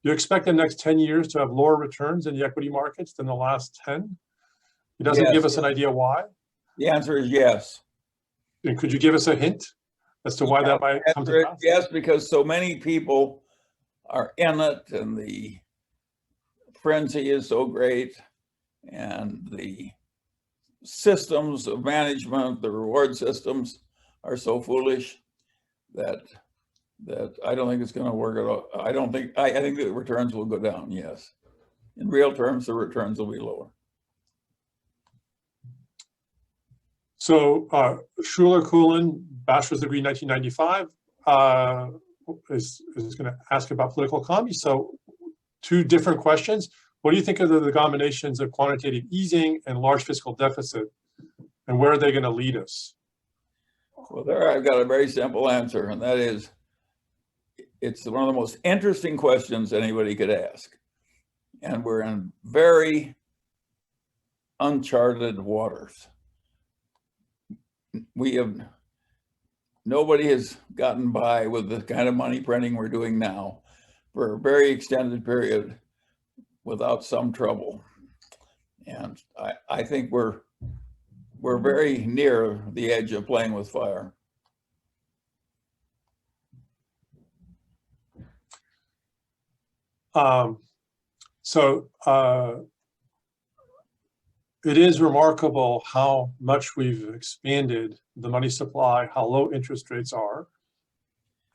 you expect the next 10 years to have lower returns in the equity markets than the last 10? He doesn't give us an idea why. The answer is yes. And could you give us a hint as to why that might come to pass? Yes, because so many people are in it, and the frenzy is so great, and the systems of management, the reward systems are so foolish that I don't think it's going to work at all. I think the returns will go down, yes. In real terms, the returns will be lower. So Schuler-Coolin, bachelor's degree 1995, is going to ask about political economy. So 2 different questions. What do you think of the combinations of quantitative easing and large fiscal deficit, and where are they going to lead us? Well, there I've got a very simple answer, and that is, it's one of the most interesting questions anybody could ask. And we're in very uncharted waters. Nobody has gotten by with the kind of money printing we're doing now for a very extended period without some trouble. And I think we're very near the edge of playing with fire. It is remarkable how much we've expanded the money supply, how low interest rates are,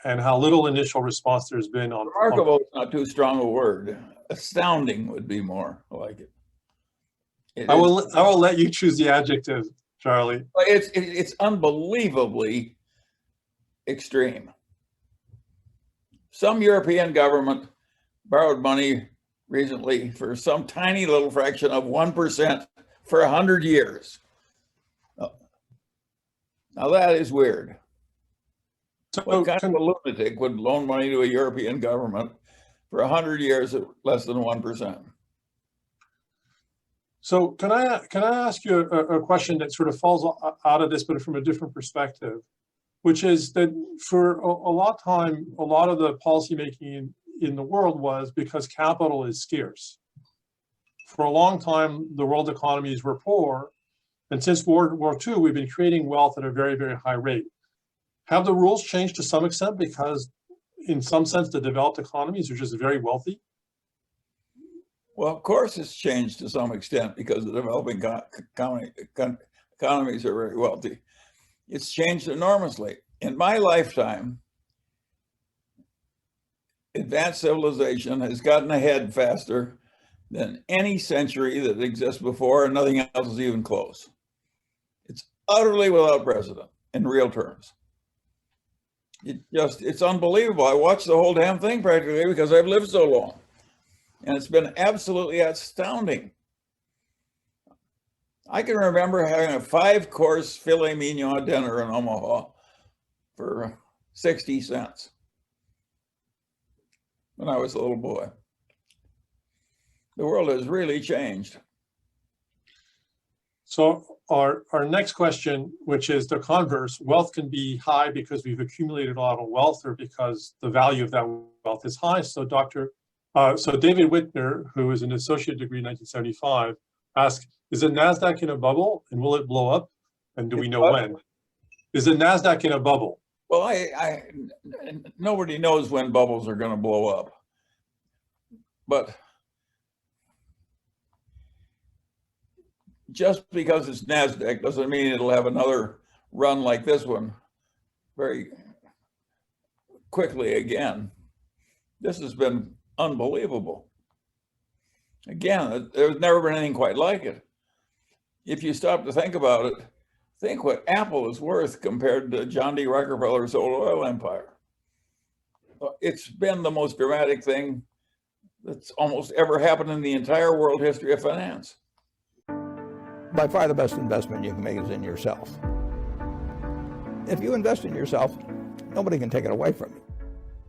and how little initial response there's been on. Remarkable is not too strong a word. Astounding would be more like it. I will let you choose the adjective, Charlie. It's unbelievably extreme. Some European government borrowed money recently for some tiny little fraction of 1% for 100 years. Now that is weird. So what kind of a lunatic would loan money to a European government for 100 years at less than 1%? So can I ask you a question that sort of falls out of this, but from a different perspective, which is that for a lot of time, a lot of the policymaking in the world was because capital is scarce. For a long time, the world economies were poor, and since World War II, we've been creating wealth at a very, very high rate. Have the rules changed to some extent because, in some sense, the developed economies are just very wealthy? Well, of course it's changed to some extent because the developing economies are very wealthy. It's changed enormously. In my lifetime, advanced civilization has gotten ahead faster than any century that exists before, and nothing else is even close. It's utterly without precedent in real terms. It's unbelievable. I watched the whole damn thing practically because I've lived so long. And it's been absolutely astounding. I can remember having a 5-course filet mignon dinner in Omaha for 60 cents when I was a little boy. The world has really changed. So our next question, which is the converse, wealth can be high because we've accumulated a lot of wealth or because the value of that wealth is high. So David Whitner, who is an associate degree in 1975, asked, is the NASDAQ in a bubble and will it blow up? And do we know when? Is the NASDAQ in a bubble? Well, nobody knows when bubbles are going to blow up. But just because it's NASDAQ doesn't mean it'll have another run like this one very quickly again. This has been unbelievable. Again, there's never been anything quite like it. If you stop to think about it, think what Apple is worth compared to John D. Rockefeller's oil empire. It's been the most dramatic thing that's almost ever happened in the entire world history of finance. By far the best investment you can make is in yourself. If you invest in yourself, nobody can take it away from you.